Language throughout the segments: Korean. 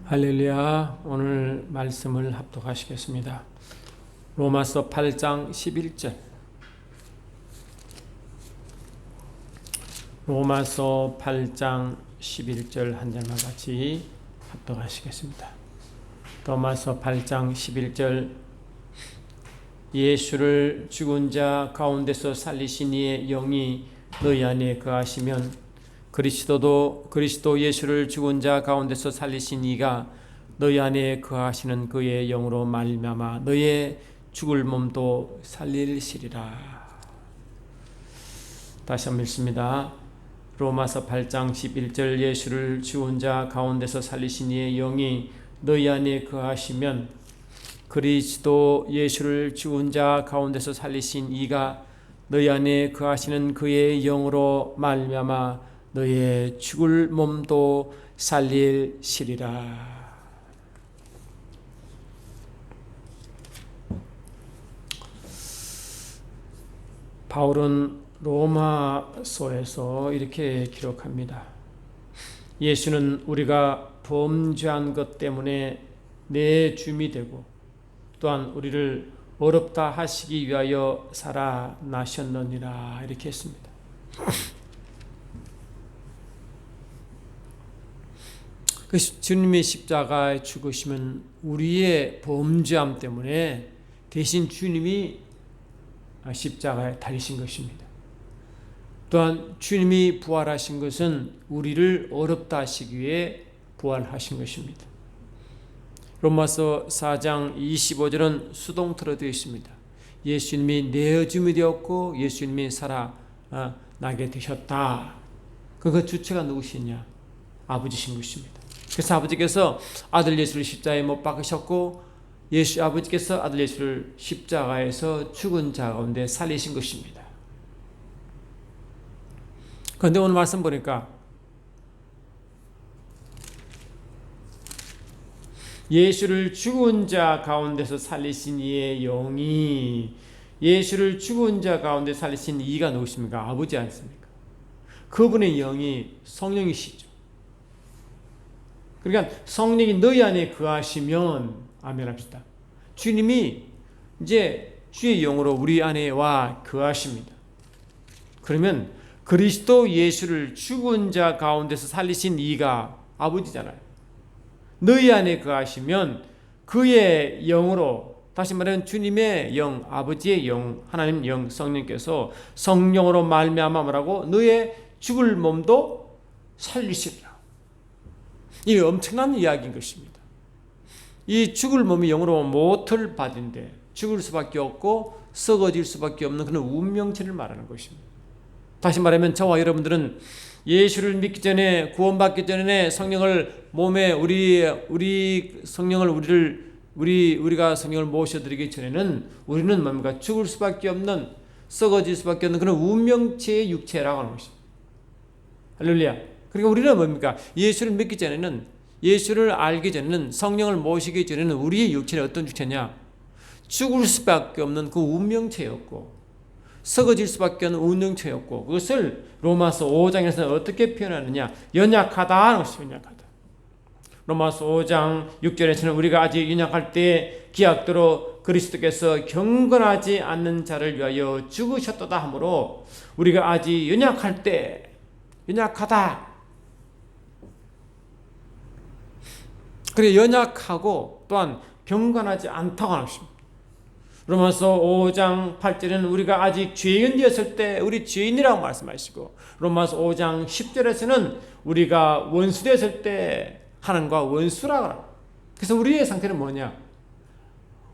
할렐루야. 오늘 말씀을 합독하시겠습니다. 로마서 8장 11절. 로마서 8장 11절 한 절만 같이 합독하시겠습니다. 로마서 8장 11절. 예수를 죽은 자 가운데서 살리신 이의 영이 너희 안에 거하시면 그리스도 예수를 죽은 자 가운데서 살리신 이가 너희 안에 거하시는 그의 영으로 말미암아 너의 죽을 몸도 살리시리라. 다시 한번 읽습니다. 로마서 8장 11절. 예수를 죽은 자 가운데서 살리신 이의 영이 너희 안에 거하시면 그리스도 예수를 죽은 자 가운데서 살리신 이가 너희 안에 거하시는 그의 영으로 말미암아 너의 죽을 몸도 살리시리라. 바울은 로마서에서 이렇게 기록합니다. 예수는 우리가 범죄한 것 때문에 내 주임이 되고 또한 우리를 어렵다 하시기 위하여 살아나셨느니라 이렇게 했습니다. 그 주님의 십자가에 죽으시면 우리의 범죄함 때문에 대신 주님이 십자가에 달리신 것입니다. 또한 주님이 부활하신 것은 우리를 어렵다 하시기 위해 부활하신 것입니다. 로마서 4장 25절은 수동태로 되어 있습니다. 예수님이 내 주임이 되었고 예수님이 살아나게 되셨다. 그 주체가 누구시냐? 아버지신 것입니다. 그래서 아버지께서 아들 예수를 십자가에 못 박으셨고 아버지께서 아들 예수를 십자가에서 죽은 자 가운데 살리신 것입니다. 그런데 오늘 말씀 보니까 예수를 죽은 자 가운데서 살리신 이의 영이, 예수를 죽은 자 가운데 살리신 이가 누구십니까? 아버지 아니십니까? 그분의 영이 성령이시죠. 그러니까 성령이 너희 안에 거하시면, 아멘 합시다. 주님이 이제 주의 영으로 우리 안에 와 거하십니다. 그러면 그리스도 예수를 죽은 자 가운데서 살리신 이가 아버지잖아요. 너희 안에 거하시면 그의 영으로, 다시 말하면 주님의 영, 아버지의 영, 하나님 영, 성령께서 성령으로 말미암아 뭐라고? 너의 죽을 몸도 살리시리라. 이 엄청난 이야기인 것입니다. 이 죽을 몸이 영으로 못을 받은데 죽을 수밖에 없고 썩어질 수밖에 없는 그런 운명체를 말하는 것입니다. 다시 말하면 저와 여러분들은 예수를 믿기 전에, 구원받기 전에 성령을 몸에 우리가 성령을 모셔드리기 전에는 우리는 뭡니까? 죽을 수밖에 없는, 썩어질 수밖에 없는 그런 운명체의 육체라고 하는 것입니다. 할렐루야. 그러니까 우리는 뭡니까? 예수를 믿기 전에는, 예수를 알기 전에는, 성령을 모시기 전에는 우리의 육체는 어떤 육체냐? 죽을 수밖에 없는 그 운명체였고 썩어질 수밖에 없는 운명체였고, 그것을 로마서 5장에서는 어떻게 표현하느냐? 연약하다 하는 것이 연약하다. 로마서 5장 6절에서는 우리가 아직 연약할 때 기약대로 그리스도께서 경건하지 않는 자를 위하여 죽으셨도다 하므로 우리가 아직 연약할 때 연약하다. 그래 연약하고 또한 경건하지 않다고 하는 것입니다. 로마서 5장 8절에는 우리가 아직 죄인 되었을 때 우리 죄인이라고 말씀하시고, 로마서 5장 10절에서는 우리가 원수 되었을 때 하나님과 원수라고 합니다. 그래서 우리의 상태는 뭐냐?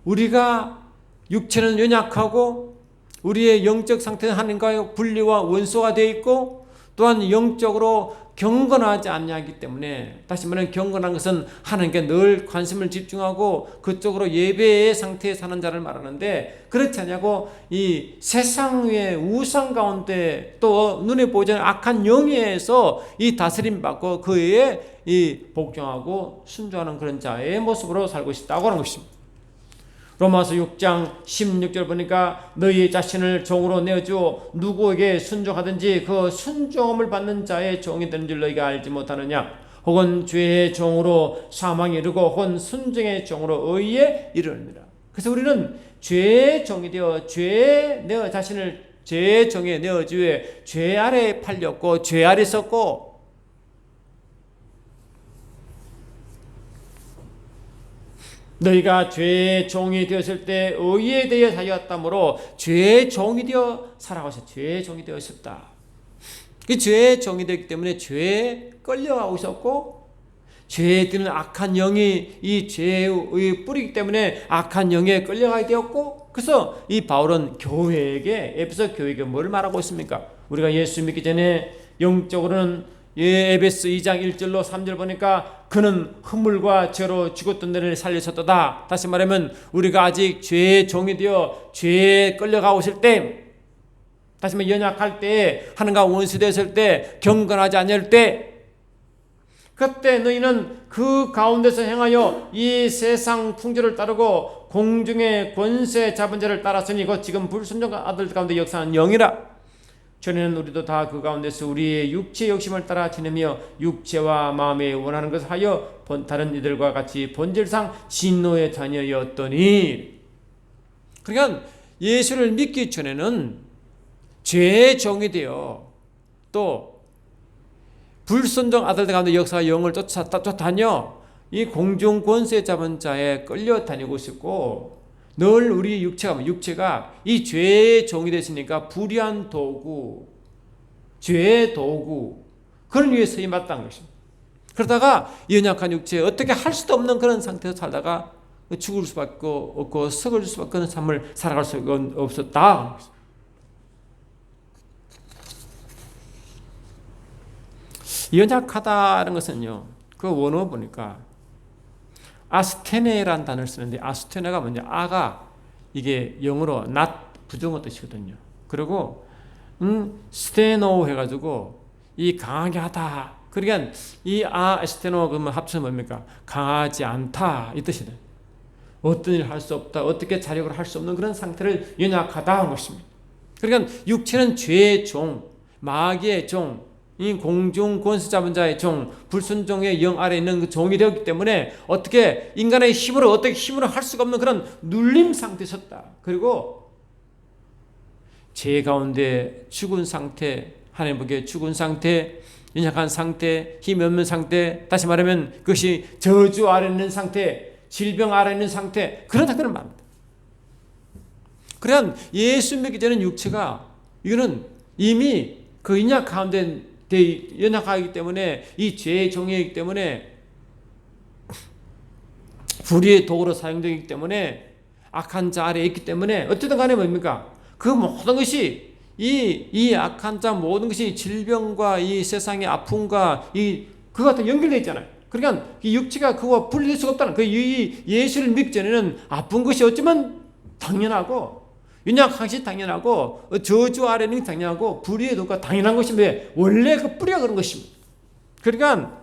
우리가 육체는 연약하고 우리의 영적 상태는 하나님과의 분리와 원수가 되어 있고 또한 영적으로 경건하지 않냐기 때문에, 다시 말하면 경건한 것은 하나님께 늘 관심을 집중하고 그쪽으로 예배의 상태에 사는 자를 말하는데, 그렇지 않냐고 이 세상의 우상 가운데 또 눈에 보이지 않는 악한 영에서 이 다스림 받고 그에 이 복종하고 순종하는 그런 자의 모습으로 살고 싶다고 하는 것입니다. 로마서 6장 16절 보니까 너희 자신을 종으로 내어주어 누구에게 순종하든지 그 순종함을 받는 자의 종이 되는 줄 너희가 알지 못하느냐? 혹은 죄의 종으로 사망에 이르고 혹은 순종의 종으로 의에 이르느니라. 그래서 우리는 죄의 종이 되어 내 자신을 죄의 종에 내어주에 죄 아래에 팔렸고 죄 아래 섰고, 너희가 죄의 종이 되었을 때 의에 대해 하였다므로 죄의 종이 되어 살아가서 죄의 종이 되었었다. 그 죄의 종이 되기 때문에 죄에 끌려가고 있었고, 죄에 드는 악한 영이 이 죄의 뿌리기 때문에 악한 영에 끌려가게 되었고, 그래서 이 바울은 교회에게, 에베소 교회에게 뭘 말하고 있습니까? 우리가 예수 믿기 전에 영적으로는 에베소 2장 1절로 3절 보니까 그는 허물과 죄로 죽었던 너를 살리셨도다. 다시 말하면 우리가 아직 죄의 종이 되어 죄에 끌려가고 있을 때, 다시 말하면 연약할 때, 하나님과 원수되었을 때, 경건하지 않을 때, 그때 너희는 그 가운데서 행하여 이 세상 풍조를 따르고 공중의 권세 잡은 자를 따랐으니 곧 지금 불순종 아들 가운데 역사하는 영이라. 전에는 우리도 다 그 가운데서 우리의 육체 욕심을 따라 지내며 육체와 마음에 원하는 것을 하여 다른 이들과 같이 본질상 진노의 자녀였더니. 그러니까 예수를 믿기 전에는 죄의 종이 되어 또 불순종 아들들 가운데 역사가 영을 쫓아다녀 이 공중 권세 잡은 자에 끌려다니고 있었고, 늘 우리 육체가 이 죄의 종이 됐으니까 불의한 도구, 죄의 도구, 그런 위에 서임 마땅한 것입니다. 그러다가 연약한 육체에 어떻게 할 수도 없는 그런 상태에서 살다가 죽을 수밖에 없고 썩을 수밖에 없는 삶을 살아갈 수가 없었다. 연약하다는 것은요, 그 원어 보니까 아스테네라는 단어를 쓰는데, 아스테네가 뭐냐, 아가 이게 영어로 not 부정어 뜻이거든요. 그리고 스테노 해가지고 이 강하게 하다. 그러니까 이 스테노 그러면 합쳐서 뭡니까? 강하지 않다 이 뜻이다. 어떤 일을 할 수 없다, 어떻게 자력을 할 수 없는 그런 상태를 연약하다 한 것입니다. 그러니까 육체는 죄의 종, 마귀의 종, 이 공중 권세 잡은 자의 종, 불순종의 영 아래에 있는 그 종이 되었기 때문에 어떻게 인간의 힘으로 할 수가 없는 그런 눌림 상태에 섰다. 그리고 죄 가운데 죽은 상태, 하나님 보기에 죽은 상태, 연약한 상태, 힘이 없는 상태, 다시 말하면 그것이 저주 아래에 있는 상태, 질병 아래에 있는 상태, 그런 상태를 말합니다. 그러면 예수 믿기 전에 육체가 이거는 이미 그 인약 가운데 연약하기 때문에 이 죄의 종이기 때문에 불의의 도구로 사용되기 때문에 악한 자 아래에 있기 때문에 어쨌든 간에 뭡니까? 그 모든 것이 이 악한 자 모든 것이 질병과 이 세상의 아픔과 그와 같은 연결되어 있잖아요. 그러니까 이 육체가 그와 분리될 수가 없다는 이 예수를 믿기 전에는 아픈 것이 어쩌면 당연하고 연약한 것이 당연하고 저주 아래는 당연하고 불의의 도가 당연한 것인데 원래 그 뿌리가 그런 것입니다. 그러니까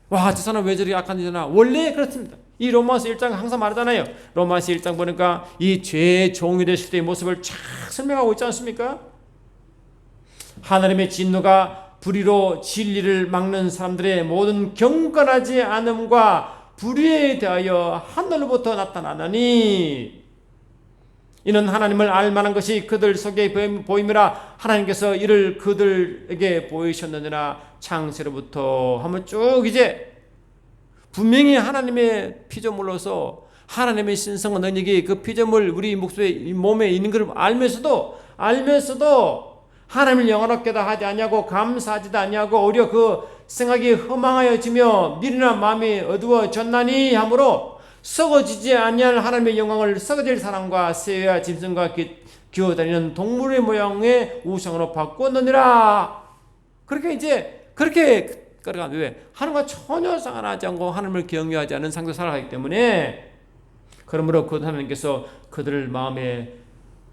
와, 저 사람 왜 저리 악한 데잖아. 원래 그렇습니다. 이 로마서 1장 항상 말하잖아요. 로마서 1장 보니까 이 죄의 종이 됐을 때의 모습을 쫙 설명하고 있지 않습니까? 하나님의 진노가 불의로 진리를 막는 사람들의 모든 경건하지 않음과 불의에 대하여 하늘로부터 나타나나니, 이는 하나님을 알만한 것이 그들 속에 보임이라 하나님께서 이를 그들에게 보이셨느니라. 창세로부터 하면 쭉 이제 분명히 하나님의 피조물로서 하나님의 신성한 능력이 그 피조물 우리 몸에 있는 걸 알면서도 하나님을 영원하게다 하지 아니하고 감사하지도 아니하고 오히려 그 생각이 허망하여지며 미련한 마음이 어두워졌나니 하므로 썩어지지 아니할 하나님의 영광을 썩어질 사람과 새와 짐승과 기어다니는 동물의 모양의 우상으로 바꾸었느니라. 그렇게 끌어가는데 왜? 하나님과 전혀 상관하지 않고 하나님을 경외하지 않은 상태로 살아가기 때문에, 그러므로 그 하나님께서 그들을 마음에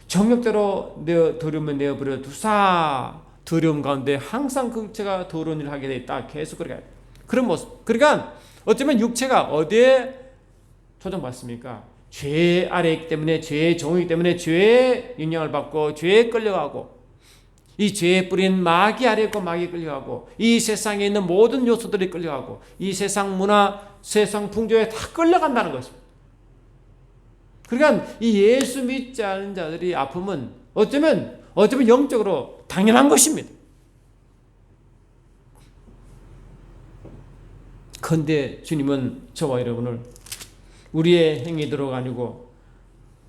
정욕대로 더러움을 내어버려 두사 더러움 가운데 항상 그 육체가 더러운 일을 하게 돼 있다. 계속 그런 모습. 그러니까 어쩌면 육체가 어디에 조정받습니까? 죄 아래이기 때문에, 죄의 종이기 때문에 죄의 영향을 받고 죄에 끌려가고 이 죄의 뿌리는 마귀 아래 있고 마귀에 끌려가고 이 세상에 있는 모든 요소들이 끌려가고 이 세상 문화, 세상 풍조에 다 끌려간다는 것입니다. 그러니까 이 예수 믿지 않은 자들이 아픔은 어쩌면 영적으로 당연한 것입니다. 그런데 주님은 저와 여러분을 우리의 행위대로 아니고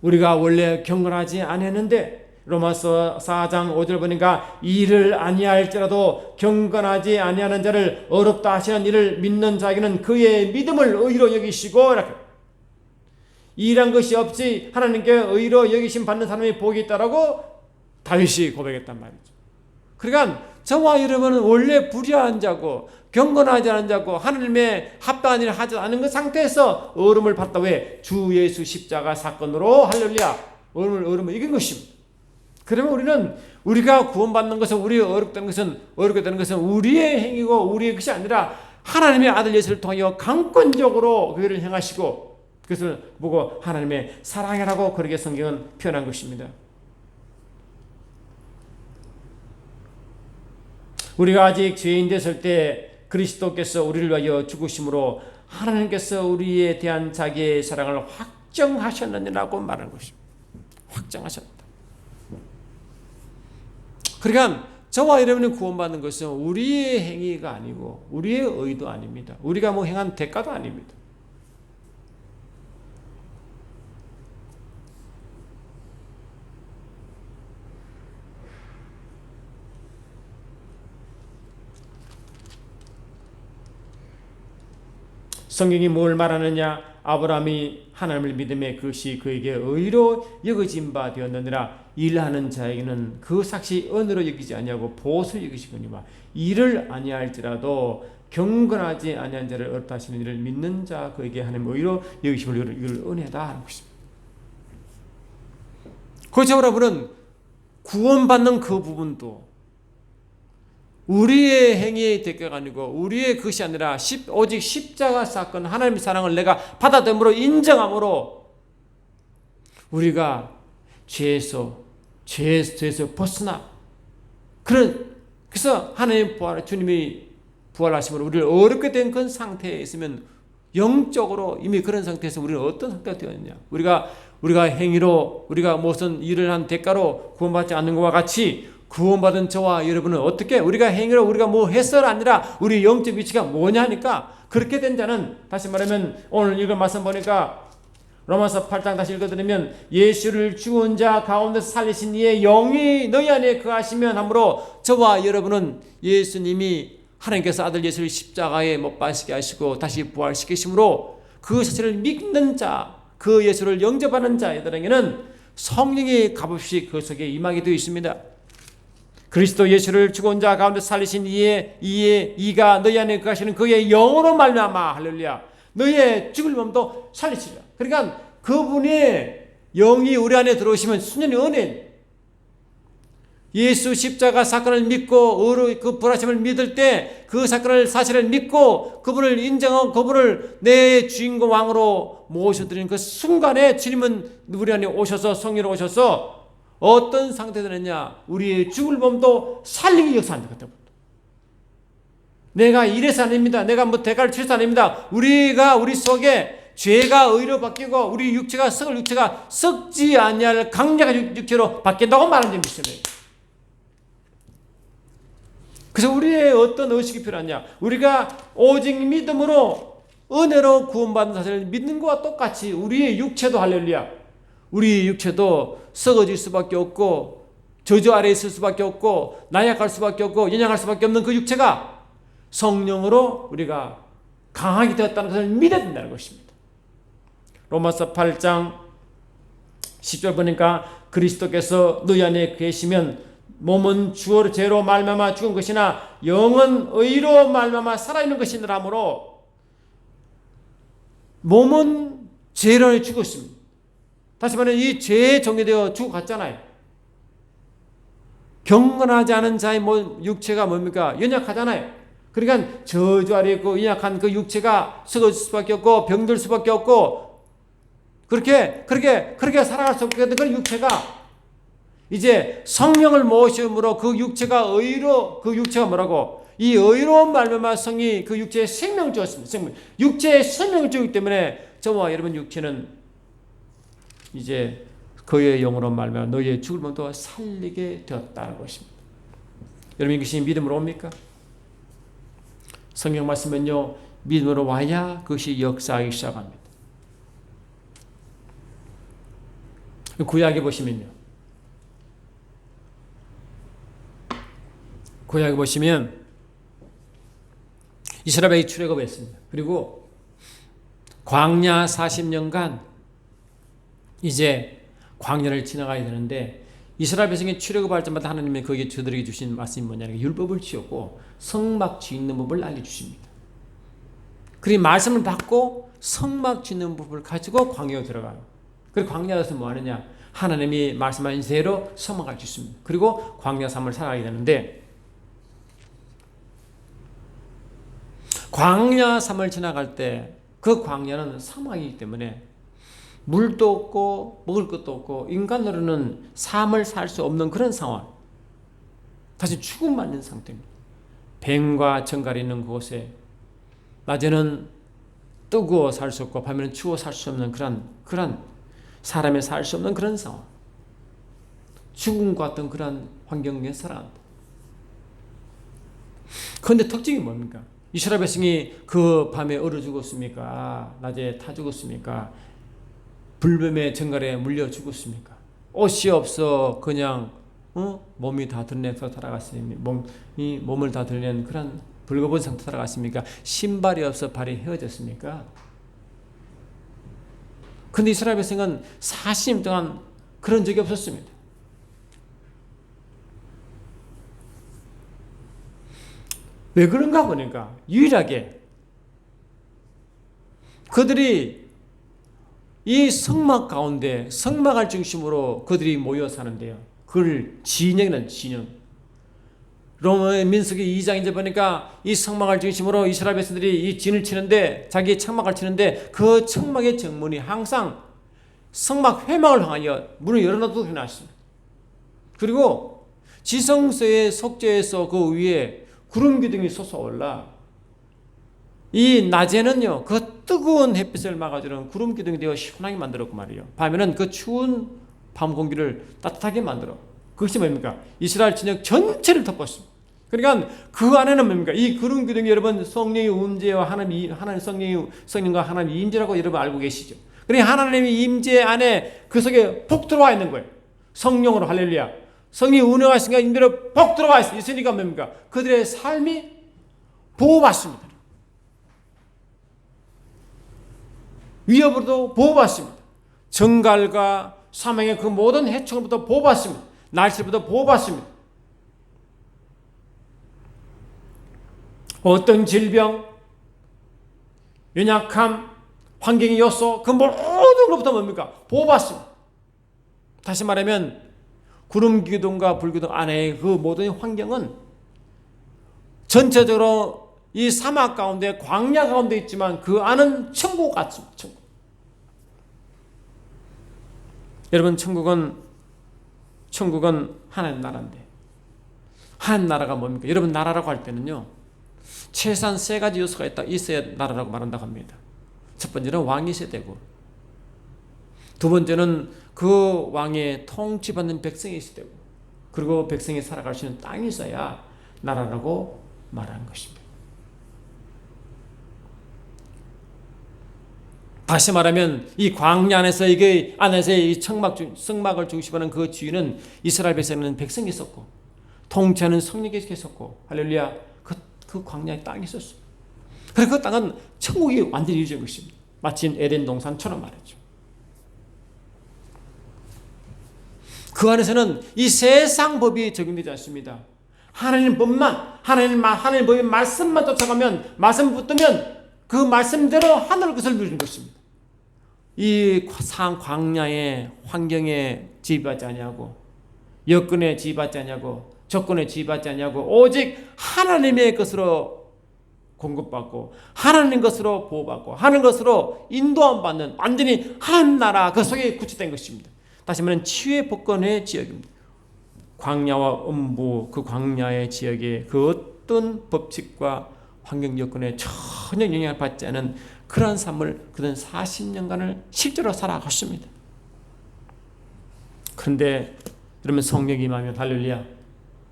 우리가 원래 경건하지 않았는데 로마서 4장 5절 보니까 이를 아니할지라도 경건하지 아니하는 자를 어렵다 하시는 이를 믿는 자에게는 그의 믿음을 의로 여기시고 이렇게 일한 것이 없이 하나님께 의로 여기심 받는 사람이 복이 있다라고 다윗이 고백했단 말이죠. 그러니까 저와 여러분은 원래 불의한 자고 경건하지 않은 자고 하나님의 합당한 일을 하지 않은 그 상태에서 얼음을 받다. 왜? 주 예수 십자가 사건으로 할렐루야 얼음을 이긴 것입니다. 그러면 우리가 구원받는 것은 어렵게 되는 것은 우리의 행위고 우리의 것이 아니라 하나님의 아들 예수를 통하여 강권적으로 그 일을 행하시고 그것을 보고 하나님의 사랑이라고 그렇게 성경은 표현한 것입니다. 우리가 아직 죄인 됐을 때 그리스도께서 우리를 위하여 죽으심으로 하나님께서 우리에 대한 자기의 사랑을 확정하셨느니라고 말하는 것입니다. 확정하셨다. 그러니까 저와 여러분이 구원받는 것은 우리의 행위가 아니고 우리의 의도 아닙니다. 우리가 행한 대가도 아닙니다. 성경이 뭘 말하느냐? 아브라함이 하나님을 믿음에 그것이 그에게 의로 여겨진 바 되었느니라. 일하는 자에게는 그 삭시 은으로 여기지 아니하고 보수 여기시거니와 일을 아니할지라도 경건하지 아니한 자를 어렵다 하시는 이를 믿는 자 그에게 하나님 의로 여기심을 이를 은혜다 하는 것입니다. 그렇죠, 여러분은 구원받는 그 부분도 우리의 행위의 대가가 아니고 우리의 것이 아니라 오직 십자가 사건 하나님의 사랑을 내가 받아들임으로 인정함으로 우리가 죄에서 벗어나 그래서 하나님 주님이 부활하심으로 우리를 어렵게 된 그 상태에 있으면 영적으로 이미 그런 상태에서 우리는 어떤 상태가 되었느냐? 우리가 행위로 우리가 무슨 일을 한 대가로 구원받지 않는 것과 같이 구원받은 저와 여러분은 어떻게 우리가 행위로 우리가 뭐 해서가 아니라 우리 영적 위치가 뭐냐니까 그렇게 된 자는 다시 말하면 오늘 읽은 말씀 보니까 로마서 8장 다시 읽어드리면 예수를 죽은 자 가운데서 살리신 이의 영이 너희 안에 거하시면 하므로 저와 여러분은 예수님이 하나님께서 아들 예수를 십자가에 못 박히게 하시고 다시 부활시키심으로 그 사실을 믿는 자, 그 예수를 영접하는 자들에게는 성령의 값없이 그 속에 임하게 되어 있습니다. 그리스도 예수를 죽은 자 가운데 살리신 이가 너희 안에 거하시는 그의 영으로 말미암아 할렐루야 너희의 죽을 몸도 살리시리라. 그러니까 그분의 영이 우리 안에 들어오시면 순전히 은혜 예수 십자가 사건을 믿고 그 부활하심을 믿을 때 그 사실을 믿고 그분을 인정하고 그분을 내 주인공 왕으로 모셔드리는 그 순간에 주님은 우리 안에 오셔서 성령으로 오셔서 어떤 상태가 되느냐 우리의 죽을 몸도 살리기 역사하는 것 같아요. 내가 이래서 아닙니다. 내가 대가를 치러서 아닙니다. 우리 속에 죄가 의로 바뀌고 우리 육체가 썩지 아니할 강력한 육체로 바뀐다고 말하는 점이 있어요. 그래서 우리의 어떤 의식이 필요하냐? 우리가 오직 믿음으로 은혜로 구원받는 사실을 믿는 것과 똑같이 우리의 육체도 할렐루야. 우리 육체도 썩어질 수밖에 없고 저주 아래에 있을 수밖에 없고 나약할 수밖에 없고 연약할 수밖에 없는 그 육체가 성령으로 우리가 강하게 되었다는 것을 믿어야 된다는 것입니다. 로마서 8장 10절 보니까 그리스도께서 너희 안에 계시면 몸은 죄로 말미암아 죽은 것이나 영은 의로 말미암아 살아있는 것이니라 하므로 몸은 죄로 죽었습니다. 다시 말하면 이 죄에 정죄되어 죽어갔잖아요. 경건하지 않은 자의 육체가 뭡니까? 연약하잖아요. 그러니까 저주 아래 있고 연약한 그 육체가 썩어질 수밖에 없고 병들 수밖에 없고 그렇게 살아갈 수 없게 된 그 육체가 이제 성령을 모심으로 그 육체가 뭐라고? 이 의로운 말미암아 성이 그 육체에 생명을 주었습니다. 육체에 생명을 주기 때문에 저와 여러분 육체는 이제 그의 영으로 말미암아 너희의 죽을 몸도 살리게 되었다는 것입니다. 여러분 이것이 믿음으로 옵니까? 성경 말씀은요, 믿음으로 와야 그것이 역사하기 시작합니다. 구약에 보시면요, 구약에 보시면 이스라엘이 출애굽했습니다. 그리고 광야 40년간 이제 광야를 지나가야 되는데 이스라엘 백성이 출애굽할 때마다 하나님이 거기에 저들에게 주신 말씀이 뭐냐면 율법을 지었고 성막 짓는 법을 알려주십니다. 그리고 말씀을 받고 성막 짓는 법을 가지고 광야에 들어가요. 그리고 광야에서 뭐 하느냐? 하나님이 말씀하신 대로 성막을 짓습니다. 그리고 광야 삶을 살아가게 되는데 광야 삶을 지나갈 때 그 광야는 사막이기 때문에 물도 없고 먹을 것도 없고 인간으로는 삶을 살 수 없는 그런 상황, 다시 죽음 맞는 상태입니다. 뱀과 정갈이 있는 그곳에 낮에는 뜨거워 살 수 없고 밤에는 추워 살 수 없는 그런 사람이 살 수 없는 그런 상황, 죽음과 같은 그런 환경에 살아간다. 그런데 특징이 뭡니까? 이스라엘 백성이 그 밤에 얼어 죽었습니까? 낮에 타 죽었습니까? 불뱀의 정갈에 물려 죽었습니까? 옷이 없어 그냥 몸이 다 드러내서 살아갔습니까? 몸을 다 드러낸 그런 불거벗은 상태 살아갔습니까? 신발이 없어 발이 헤어졌습니까? 근데 이스라엘 백성은 40년 동안 그런 적이 없었습니다. 왜 그런가 보니까 유일하게 그들이 이 성막 가운데 성막을 중심으로 그들이 모여 사는데요. 그걸 진영이라는 진영. 로마 민수기 2장에 보니까 이 성막을 중심으로 이스라엘 백성들이 이 진을 치는데 자기 청막을 치는데 그 청막의 정문이 항상 성막 회막을 향하여 문을 열어놔두고 해놨습니다. 그리고 지성소의 속죄에서 그 위에 구름 기둥이 솟아올라 이 낮에는요 그 뜨거운 햇빛을 막아주는 구름 기둥이 되어 시원하게 만들었고 말이에요. 밤에는 그 추운 밤 공기를 따뜻하게 만들어. 그것이 뭡니까? 이스라엘 진영 전체를 덮었습니다. 그러니까 그 안에는 뭡니까? 이 구름 기둥이 여러분 성령의 임재와 하나님 성령과 하나님의 임재라고 여러분 알고 계시죠? 그러니까 하나님의 임재 안에 그 속에 복 들어와 있는 거예요. 성령으로 할렐루야. 성령이 운행하시니까 임대로 복 들어와 있으니까 뭡니까? 그들의 삶이 보호받습니다. 위협으로도 보호받습니다. 정갈과 사망의 그 모든 해충으로부터 보호받습니다. 날씨로부터 보호받습니다. 어떤 질병, 연약함, 환경의 요소 그 모든 것부터 뭡니까? 보호받습니다. 다시 말하면 구름 기둥과 불 기둥 안에 그 모든 환경은 전체적으로 이 사막 가운데 광야 가운데 있지만 그 안은 천국 같습니다. 천국. 여러분 천국은 하나님 나라인데 하나님 나라가 뭡니까? 여러분 나라라고 할 때는요 최소한 세 가지 요소가 있어야 나라라고 말한다고 합니다. 첫 번째는 왕이 있어야 되고 두 번째는 그 왕의 통치받는 백성이 있어야 되고 그리고 백성이 살아갈 수 있는 땅이 있어야 나라라고 말하는 것입니다. 다시 말하면 이 광야 안에서 이 성막을 중심하는 그 주인은 이스라엘 백성은 백성이 있었고 통치하는 성령이 있었고 할렐루야 그 광야에 땅이 있었어요. 그래서 그 땅은 천국이 완전히 이루어진 것입니다. 마치 에덴 동산처럼 말이죠. 그 안에서는 이 세상 법이 적용되지 않습니다. 하나님 법만, 하나님 법의 말씀만 쫓아가면, 말씀 붙들면 그 말씀대로 하늘 것을 누리는 것입니다. 이 광야의 환경에 지배받지 아니하고, 여건에 지배받지 아니하고, 조건에 지배받지 아니하고, 오직 하나님의 것으로 공급받고, 하나님 것으로 보호받고, 하나님 것으로 인도함 받는 완전히 하나님 나라 그 속에 구축된 것입니다. 다시 말하면 치유의 복권의 지역입니다. 광야와 음부 그 광야의 지역에 그 어떤 법칙과 환경 여건에 전혀 영향을 받지 않은 그러한 삶을 그는 40년간을 실제로 살아갔습니다. 그런데 여러분 성령이 임하면 할렐루야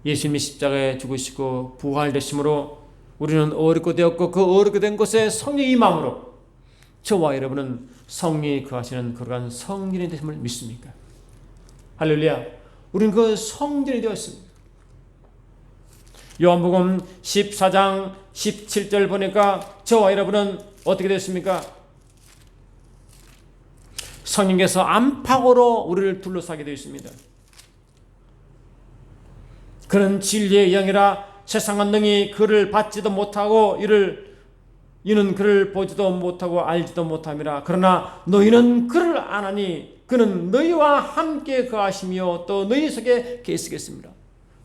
예수님이 십자가에 죽으시고 부활되심으로 우리는 어렵게 되었고 그 어렵게 된 곳에 성령이 임함으로 저와 여러분은 성령이 거하시는 그러한 성전이 되심을 믿습니까? 할렐루야 우리는 그 성전이 되었습니다. 요한복음 14장 17절 보니까 저와 여러분은 어떻게 됐습니까? 성령께서 안팎으로 우리를 둘러싸게 되어 있습니다. 그는 진리의 영이라 세상은 능히 그를 받지도 못하고 이는 그를 보지도 못하고 알지도 못함이라. 그러나 너희는 그를 아나니 그는 너희와 함께 거하시며 또 너희 속에 계시겠습니다.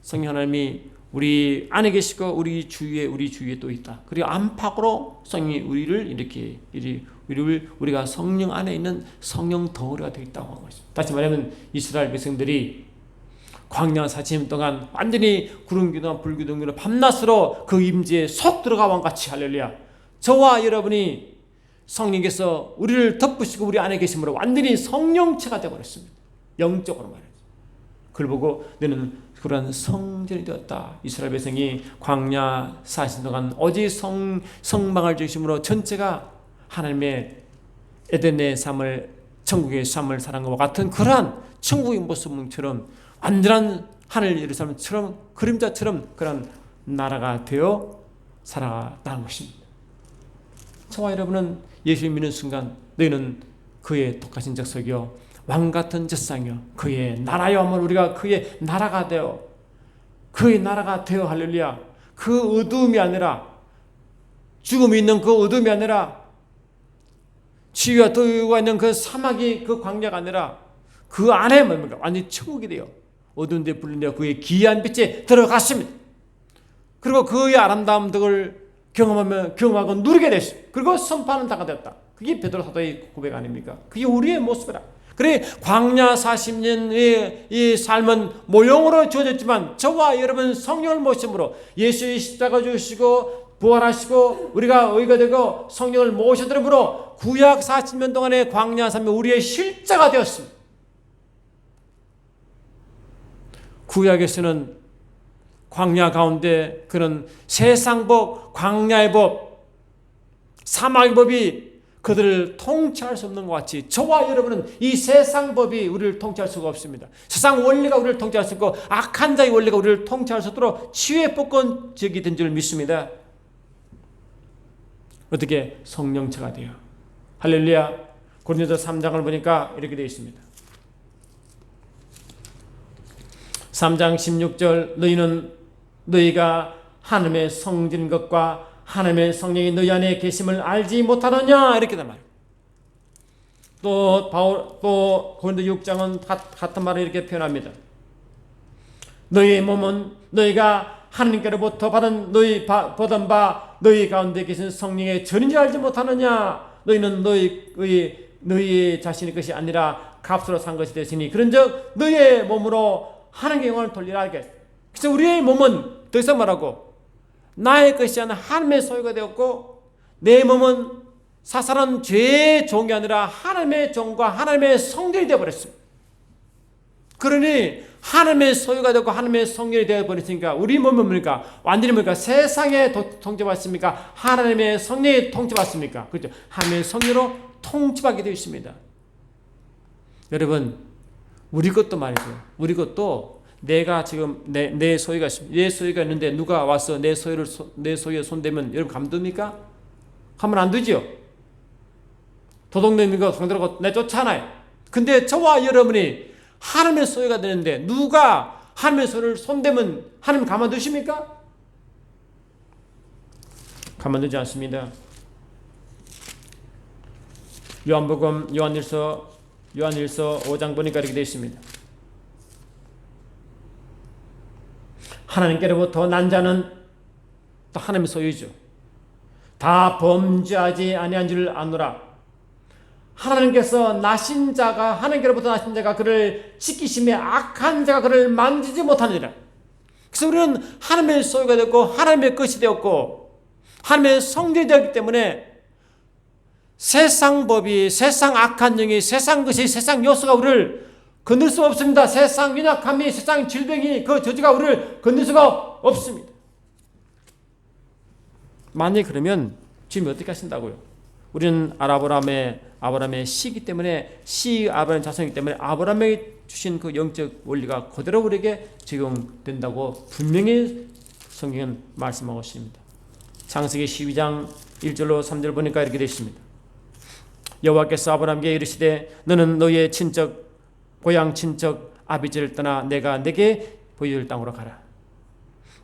성령 하나님이 우리 안에 계시고 우리 주위에 또 있다. 그리고 안팎으로 성령이 우리가 성령 안에 있는 성령 덩어리가 되어 있다고 하고 있습니다. 다시 말하면 이스라엘 백성들이 광야 40년 동안 완전히 구름기둥과 불기둥으로 밤낮으로 그 임재에 속 들어가 왕같이 할렐루야. 저와 여러분이 성령께서 우리를 덮으시고 우리 안에 계심으로 완전히 성령체가 되어버렸습니다. 영적으로 말이죠. 그걸 보고 너는 그런 성전이 되었다. 이스라엘 백성이 광야 40년 동안 오직 성막을 중심으로 전체가 하나님의 에덴의 삶을 천국의 삶을 살아간 것과 같은 그러한 천국의 모습처럼 완전한 하늘 예루살렘처럼 그림자처럼 그런 나라가 되어 살아가는 것입니다. 저와 여러분은 예수를 믿는 순간 너희는 그의 독하신 족속이요 왕같은 젖상이요 그의 나라에 오면 우리가 그의 나라가 되어 할렐루야. 그 어두움이 아니라 죽음이 있는 그 어두움이 아니라 치유와 도유가 있는 그 사막이 그 광야가 아니라 그 안에 뭡니까? 완전히 천국이 되어 어두운 데 불린되어 그의 기이한 빛에 들어갔습니다. 그리고 그의 아름다운 덕을 경험하고 누리게 됐습니다. 그리고 선포하는 자가 되었다. 그게 베드로 사도의 고백 아닙니까? 그게 우리의 모습이라. 그래 광야 40년의 이 삶은 모형으로 주어졌지만 저와 여러분 성령을 모심으로 예수의 십자가 주시고 부활하시고 우리가 의가 되고 성령을 모셔들음으로 구약 40년 동안의 광야 삶이 우리의 실제가 되었습니다. 구약에서는 광야 가운데 그런 세상법, 광야의 법, 사막의 법이 그들을 통치할 수 없는 것 같이 저와 여러분은 이 세상 법이 우리를 통치할 수가 없습니다. 세상 원리가 우리를 통치할 수 없고 악한 자의 원리가 우리를 통치할 수 없도록 치유의 복권적이 된 줄 믿습니다. 어떻게 성령체가 돼요. 할렐루야. 고린도서 3장을 보니까 이렇게 되어 있습니다. 3장 16절 너희가 하나님의 성전인 것과 하나님의 성령이 너희 안에 계심을 알지 못하느냐 이렇게 된 말이에요. 또 고린도 6장은 같은 말을 이렇게 표현합니다. 너희의 몸은 너희가 하나님께로부터 받은 너희 가운데 계신 성령의 전인지 알지 못하느냐. 너희는 너희 자신의 것이 아니라 값으로 산 것이 되시니 그런즉 너희의 몸으로 하나님께 영광을 돌리라. 그래서 우리의 몸은 더 이상 말하고 나의 것이 아니라 하나님의 소유가 되었고 내 몸은 사살한 죄의 종이 아니라 하나님의 종과 하나님의 성전이 되어버렸습니다. 그러니 하나님의 소유가 되고 하나님의 성전이 되어버렸으니까 우리 몸은 뭡니까? 완전히 뭡니까? 세상에 통치받습니까? 하나님의 성령에 통치받습니까? 그렇죠? 하나님의 성령으로 통치받게 되어 있습니다. 여러분 우리 것도 말이죠. 우리 것도 내가 지금 내 소유가 있습니다. 내 소유가 있는데 누가 와서 내 소유에 손대면 여러분 감둡니까? 하면 안 되죠. 도둑놈인 거 상대로 내쫓잖아요. 근데 저와 여러분이 하나님의 소유가 되는데 누가 하나님의 소유를 손대면 하나님 가만두십니까? 가만두지 않습니다. 요한일서 5장 보니까 이렇게 되어 있습니다. 하나님께로부터 난 자는 또 하나님의 소유죠. 다 범죄하지 아니한 줄 아노라. 하나님께서 나신 자가, 하나님께로부터 나신 자가 그를 지키심에 악한 자가 그를 만지지 못하느니라. 그래서 우리는 하나님의 소유가 되었고 하나님의 것이 되었고 하나님의 성전이 되었기 때문에 세상 법이, 세상 악한 영이, 세상 것이, 세상 요소가 우리를 건들 수 없습니다. 세상 연약함이, 세상 질병이, 그 저주가 우리를 건들 수가 없습니다. 만약에 그러면 주님이 어떻게 하신다고요? 우리는 아브라함의 씨이기 때문에, 아브라함의 자손이기 때문에 아브라함이 주신 그 영적 원리가 그대로 우리에게 적용된다고 분명히 성경은 말씀하고 있습니다. 창세기 12장 1절로 3절 보니까 이렇게 되어 있습니다. 여호와께서 아브라함에게 이르시되 너는 너의 친척 고향 친척 아비집을 떠나 내가 내게 보여줄 땅으로 가라.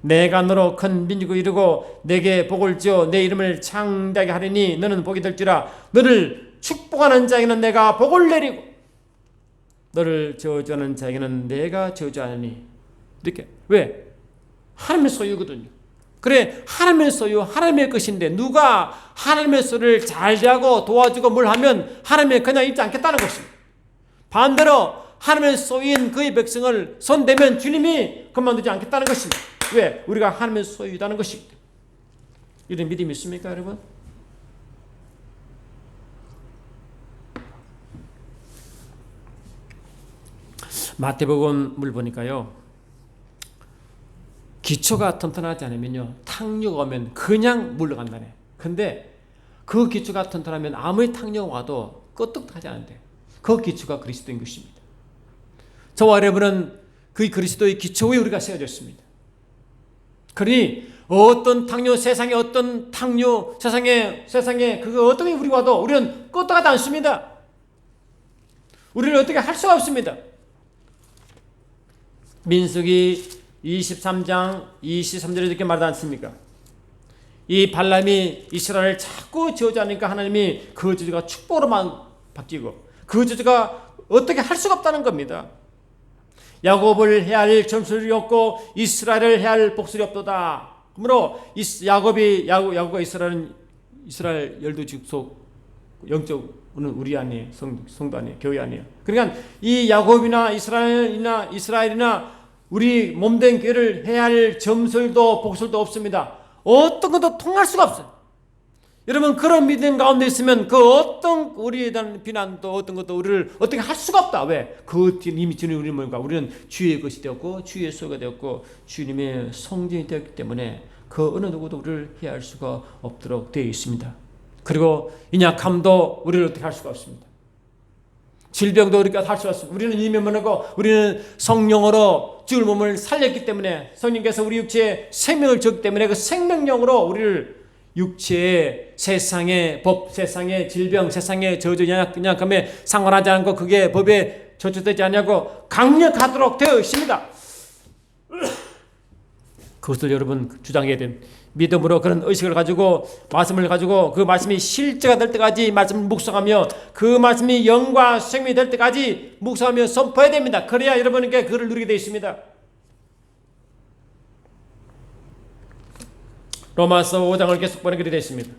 내가 너로 큰 민족을 이루고 내게 복을 지어 내 이름을 창대하게 하리니 너는 복이 될지라. 너를 축복하는 자에게는 내가 복을 내리고 너를 저주하는 자에게는 내가 저주하니. 이렇게. 왜? 하나님의 소유거든요. 그래, 하나님의 소유, 하나님의 것인데 누가 하나님의 소유를 잘 대하고 도와주고 뭘 하면 하나님이 그냥 입지 않겠다는 것입니다. 반대로 하나님의 소유인 그의 백성을 손대면 주님이 그만두지 않겠다는 것입니다. 왜? 우리가 하나님의 소유이라는 것이기 때문에. 이런 믿음이 있습니까, 여러분? 마태복음을 보니까요, 기초가 튼튼하지 않으면요, 탕류가 오면 그냥 물러간다네. 근데 그 기초가 튼튼하면 아무리 탕류가 와도 끄떡하지 않은데, 그 기초가 그리스도인 것입니다. 저와 여러분은 그 그리스도의 기초 위에 우리가 세워졌습니다. 그러니 어떤 탕류, 세상에 어떤 탕류, 세상에 그 어떤 게 우리 와도 우리는 끄떡하지 않습니다. 우리는 어떻게 할 수가 없습니다. 민수기 23장 23절에 이렇게 말하지 않습니까? 이 발람이 이스라엘을 자꾸 저주하니까 하나님이 그 저주가 축복으로만 바뀌고 그 저주가 어떻게 할 수가 없다는 겁니다. 야곱을 해야 할 점술이 없고 이스라엘을 해야 할 복술이 없도다. 그러므로 야곱과 이스라엘 열두 족속 영적은 우리 아니에요. 성도 아니에요. 교회 아니에요. 그러니까 이 야곱이나 이스라엘이나 우리 몸된 교회를 해야 할 점술도 복술도 없습니다. 어떤 것도 통할 수가 없어요. 여러분, 그런 믿음 가운데 있으면 그 어떤 우리에 대한 비난도 어떤 것도 우리를 어떻게 할 수가 없다. 왜? 그 이미 주님 우리 몸과 우리는 주의 것이 되었고 주의 소유가 되었고 주님의 성전이 되었기 때문에 그 어느 누구도 우리를 해할 수가 없도록 되어 있습니다. 그리고 인약함도 우리를 어떻게 할 수가 없습니다. 질병도 우리가 할 수 없습니다. 우리는 이미 뭐라고? 우리는 성령으로 죽을 몸을 살렸기 때문에 성령께서 우리 육체에 생명을 줬기 때문에 그 생명령으로 우리를 육체의 세상의 법, 세상의 질병, 세상의 저주, 연약함에 상관하지 않고 그게 법에 저주되지 않냐고 강력하도록 되어 있습니다. 그것을 여러분 주장해야 된 믿음으로 그런 의식을 가지고 말씀을 가지고 그 말씀이 실제가 될 때까지 말씀을 묵상하며 그 말씀이 영과 생명이 될 때까지 묵상하며 선포해야 됩니다. 그래야 여러분에게 그를 누리게 되어 있습니다. 로마서 5장을 계속 보내게 되어 있습니다.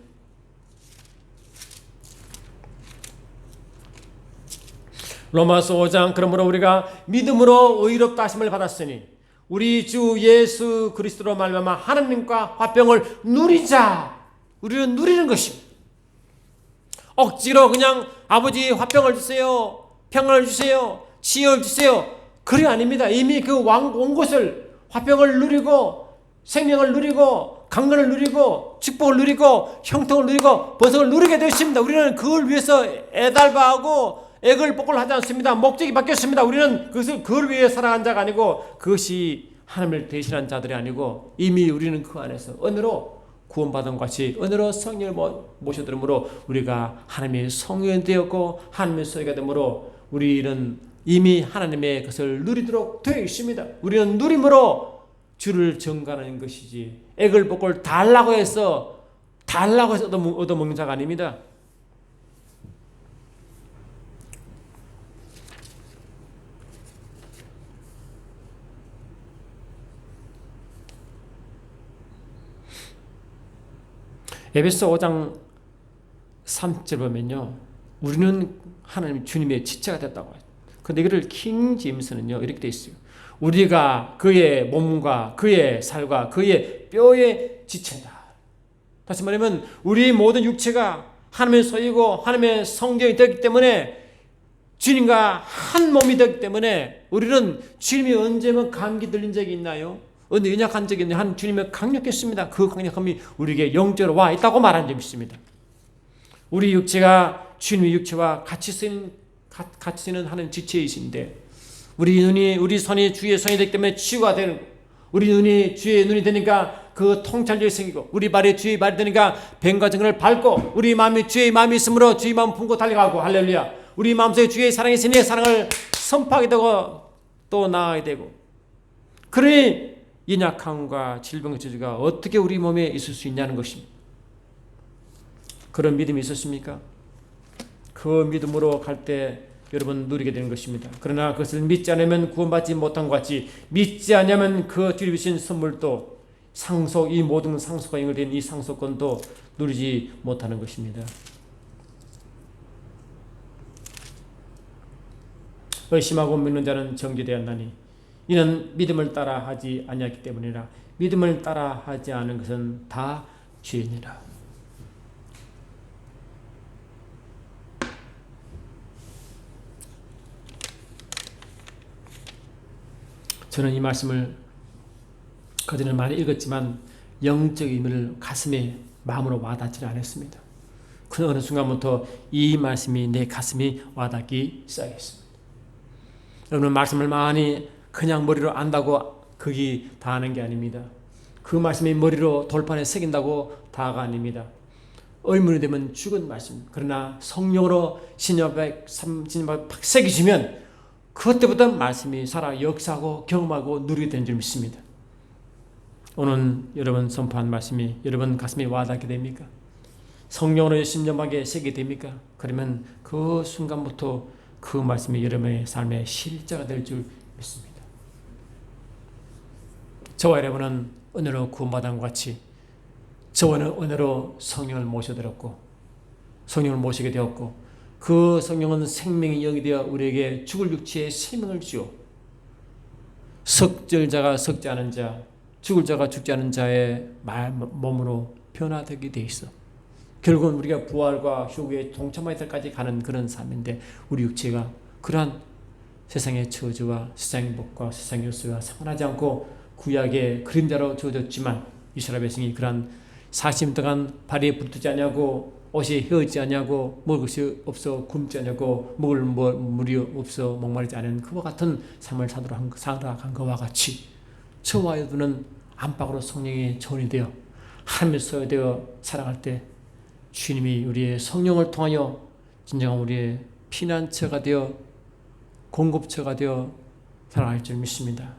로마서 5장 그러므로 우리가 믿음으로 의롭다 하심을 받았으니 우리 주 예수 그리스도로 말미암아 하나님과 화평을 누리자. 우리는 누리는 것입니다. 억지로 그냥 아버지 화평을 주세요, 평안을 주세요, 치유를 주세요, 그게 아닙니다. 이미 그 온 것을 화평을 누리고 생명을 누리고 강건을 누리고 축복을 누리고 형통을 누리고 번성을 누리게 되었습니다. 우리는 그걸 위해서 애달바하고 애걸복걸 하지 않습니다. 목적이 바뀌었습니다. 우리는 그걸 위해 살아간 자가 아니고 그것이 하나님을 대신한 자들이 아니고 이미 우리는 그 안에서 은혜로 구원받은 것이 은혜로 성령을 모셔들므로 우리가 하나님의 성령이 되었고 하나님의 소유가 되므로 우리는 이미 하나님의 것을 누리도록 되어 있습니다. 우리는 누림으로 주를 정관하는 것이지 애걸복걸 달라고 해서 얻어먹는 자가 아닙니다. 에베소 5장 3절 보면요, 우리는 하나님 주님의 지체가 됐다고 하죠. 근데 이거를 킹 제임스는요 이렇게 돼 있어요. 우리가 그의 몸과 그의 살과 그의 뼈의 지체다. 다시 말하면 우리 모든 육체가 하나님의 소유고 하나님의 성전이 되기 때문에 주님과 한 몸이 되기 때문에 우리는 주님이 언제면 감기 들린 적이 있나요? 언제 연약한 적이 있나요? 한 주님의 강력했습니다. 그 강력함이 우리에게 영적으로 와 있다고 말한 점이 있습니다. 우리 육체가 주님의 육체와 같이 쓰는 하는 지체이신데 우리 손이 주의 손이 되기 때문에 치유가 되는 거예요. 우리 눈이 주의 눈이 되니까 그 통찰력이 생기고 우리 발이 주의 발이 되니까 뱀과 정글을 밟고 우리 마음이 주의 마음이 있으므로 주의 마음 품고 달려가고 할렐루야. 우리 마음속에 주의 사랑이 있으니 사랑을 선포하게 되고 또 나아가게 되고 그러니 연약함과 질병의 저주가 어떻게 우리 몸에 있을 수 있냐는 것입니다. 그런 믿음이 있었습니까? 그 믿음으로 갈 때 여러분 누리게 되는 것입니다. 그러나 그것을 믿지 않으면 구원받지 못한 것 같이 믿지 않으면 그 주님 주신 선물도 이 모든 상속과 연결된 이 상속권도 누리지 못하는 것입니다. 의심하고 믿는 자는 정죄되었나니 이는 믿음을 따라 하지 아니하기 때문이라. 믿음을 따라 하지 않은 것은 다 죄니라. 저는 이 말씀을 그전에 많이 읽었지만 영적 의미를 가슴에 마음으로 와닿지는 않았습니다. 그 어느 순간부터 이 말씀이 내 가슴에 와닿기 시작했습니다. 여러분 말씀을 많이 그냥 머리로 안다고 거기 다 하는 게 아닙니다. 그 말씀이 머리로 돌판에 새긴다고 다가 아닙니다. 의문이 되면 죽은 말씀. 그러나 성령으로 신협에 팍 새기시면 그때부터 말씀이 살아 역사하고 경험하고 누리게 되는 줄 믿습니다. 오늘 여러분 선포한 말씀이 여러분 가슴에 와닿게 됩니까? 성령으로 신념하게 새기게 됩니까? 그러면 그 순간부터 그 말씀이 여러분의 삶의 실제가 될 줄 믿습니다. 저와 여러분은 은혜로 구원받은 것 같이 저와는 은혜로 성령을 모셔드렸고 성령을 모시게 되었고 그 성령은 생명의 영이 되어 우리에게 죽을 육체에 생명을 주어 썩을 자가 썩지 않은 자 죽을 자가 죽지 않은 자의 몸으로 변화되게 돼 있어. 결국은 우리가 부활과 휴게에 동참할 때까지 가는 그런 삶인데 우리 육체가 그러한 세상의 저주와 세상의 복과 세상의 요소와 상관하지 않고 구약의 그림자로 주어졌지만 이스라엘 백성이 그러한 40년 동안 발이 붙지 않냐고 옷이 헤어지지 않냐고 먹을 것이 없어 굶지 않냐고 먹을 물이 없어 목마르지 않은 그와 같은 삶을 살아간 것과 같이 저와 여러분은 안팎으로 성령의 전이 되어 하나님의 소유되어 살아갈 때 주님이 우리의 성령을 통하여 진정한 우리의 피난처가 되어 공급처가 되어 살아갈 줄 믿습니다.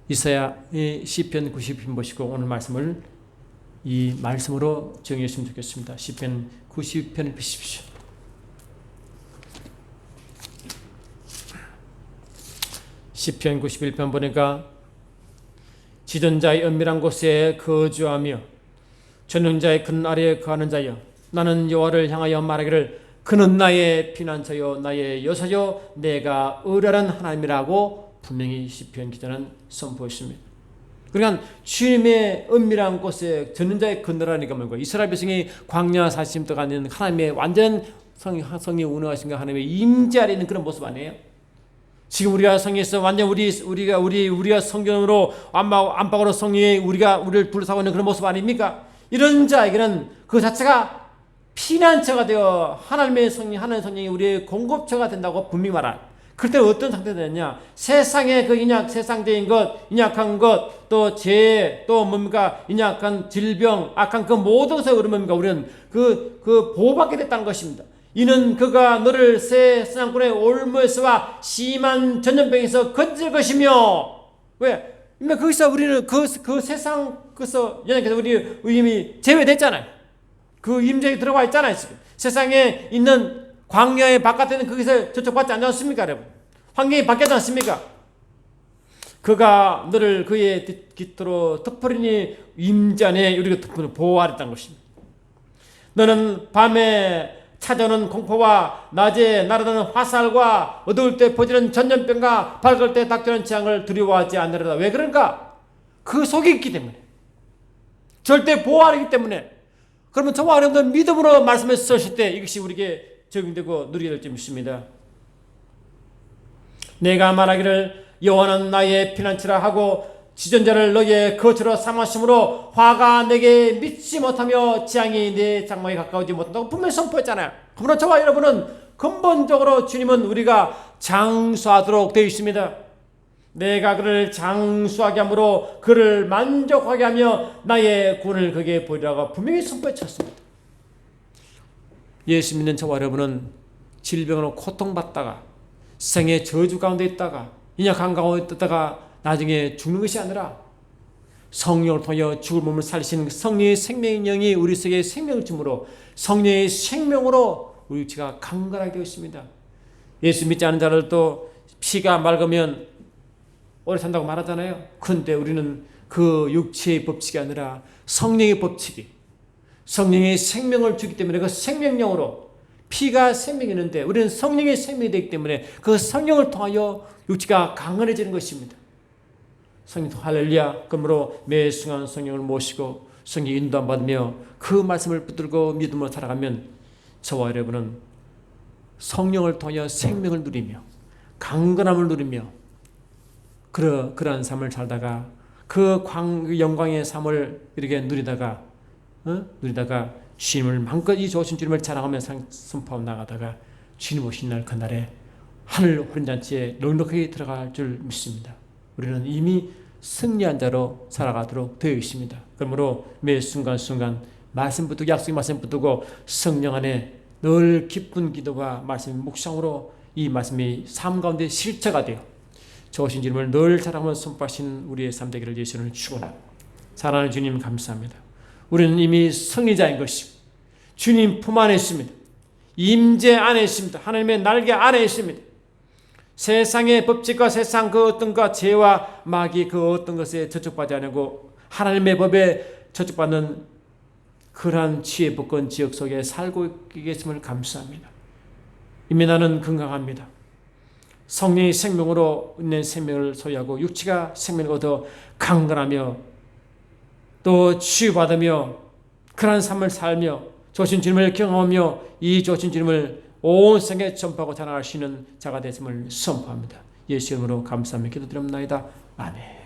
이사야의 시편 90편 보시고 오늘 말씀을 이 말씀으로 정리했으면 좋겠습니다. 시편 90편을 보십시오. 시편 91편 보니까 지존자의 은밀한 곳에 거주하며 전능자의 근 아래에 거하는 자여 나는 여호와를 향하여 말하기를 그는 나의 피난처요 나의 요새요 내가 의뢰하는 하나님이라고 분명히 시편 기자는 선포했습니다. 그러니까 주님의 은밀한 곳에 전능자의 근거라니까 말고 이스라엘 백성이 광야 40년 동안 하나님의 완전 성이 운행하신 하나님의 임재 아래 있는 그런 모습 아니에요? 지금 우리가 성에서 완전 우리가 성경으로 안팎으로 성령이 우리를 둘러싸고 있는 그런 모습 아닙니까? 이런 자에게는 그 자체가 피난처가 되어 하나님의 성령이 우리의 공급처가 된다고 분명히 말합니다. 그때 어떤 상태가 되느냐? 세상의 그 세상적인 것, 연약한 것, 또 죄, 또 뭡니까? 연약한 질병, 악한 그 모든 것에 뭡니까? 우리는 그 보호받게 됐다는 것입니다. 이는 그가 너를 새 사냥꾼의 올무에서와 심한 전염병에서 건질 것이며 왜? 거기서 우리는 그 세상 그서 연약해서 우리 이미 제외됐잖아요. 그 임재에 들어가 있잖아요. 지금 세상에 있는 광야의 바깥에는 거기서 저촉받지 않지 않습니까, 여러분? 환경이 바뀌지 않습니까? 그가 너를 그의 깃으로 덮으리니 임재 안에 우리가 보호하랬다는 것입니다. 너는 밤에 찾아오는 공포와 낮에 날아드는 화살과 어두울 때 퍼지는 전염병과 밝을 때 닥치는 재앙을 두려워하지 않으리라. 왜 그런가? 그 속에 있기 때문에. 절대 보호하기 때문에. 그러면 저와 여러분들 믿음으로 말씀을 쓰실 때 이것이 우리에게 적용되고 누리게 될 점 있습니다. 내가 말하기를 여호와는 나의 피난처라 하고 지존자를 너희의 거처로 삼으심으로 화가 내게 미치지 못하며 재앙이 내 장막에 가까우지 못한다고 분명히 선포했잖아요. 그러므로 저와 여러분은 근본적으로 주님은 우리가 장수하도록 되어 있습니다. 내가 그를 장수하게 함으로 그를 만족하게 하며 나의 구원을 그에게 보이라고 분명히 선포했습니다. 예수 믿는 저와 여러분은 질병으로 고통받다가 생의 저주 가운데 있다가 인약한 가운데 있다가 나중에 죽는 것이 아니라 성령을 통하여 죽을 몸을 살리시는 성령의 생명의 영이 우리 속에 생명을 주므로 성령의 생명으로 우리 육체가 강건하게 되어 있습니다. 예수 믿지 않은 자들도 피가 맑으면 오래 산다고 말하잖아요. 그런데 우리는 그 육체의 법칙이 아니라 성령의 법칙이 성령의 생명을 주기 때문에 그 생명령으로 피가 생명이 있는데 우리는 성령의 생명이 되기 때문에 그 성령을 통하여 육체가 강건해지는 것입니다. 성령 할렐루야. 그러므로 매 순간 성령을 모시고 성령 인도함 받으며 그 말씀을 붙들고 믿음으로 살아가면 저와 여러분은 성령을 통하여 생명을 누리며 강건함을 누리며 그러한 삶을 살다가 그 영광의 삶을 이렇게 누리다가 주님을 마음껏 이 좋으신 주님을 자랑하며 선포하고 나가다가 주님 오신 날 그날에 하늘 호련잔치에 넉넉하게 들어갈 줄 믿습니다. 우리는 이미 승리한 자로 살아가도록 되어 있습니다. 그러므로 매 순간순간 말씀 붙들고 약속의 말씀 붙들고 성령 안에 늘 기쁜 기도와 말씀 묵상으로 이 말씀이 삶 가운데 실체가 되어 좋으신 주님을 늘 자랑하며 선포하시는 우리의 삶 되기를 예수는 축원합니다. 사랑하는 주님 감사합니다. 우리는 이미 승리자인 것입니다. 주님 품 안에 있습니다. 임재 안에 있습니다. 하나님의 날개 안에 있습니다. 세상의 법칙과 세상 그 어떤 것 죄와 마귀 그 어떤 것에 저촉받지 않고 하나님의 법에 저촉받는 그러한 지혜 복권 지역 속에 살고 있음을 감사합니다. 이미 나는 건강합니다. 성령의 생명으로 있는 생명을 소유하고 육체가 생명을 얻어 강건하며 또 치유받으며 그러한 삶을 살며 좋으신 주님을 경험하며 이 좋으신 주님을 온 세계에 전파하고 자랑할 수 있는 자가 됐음을 선포합니다. 예수 이름으로 감사하며 기도드립니다. 아멘.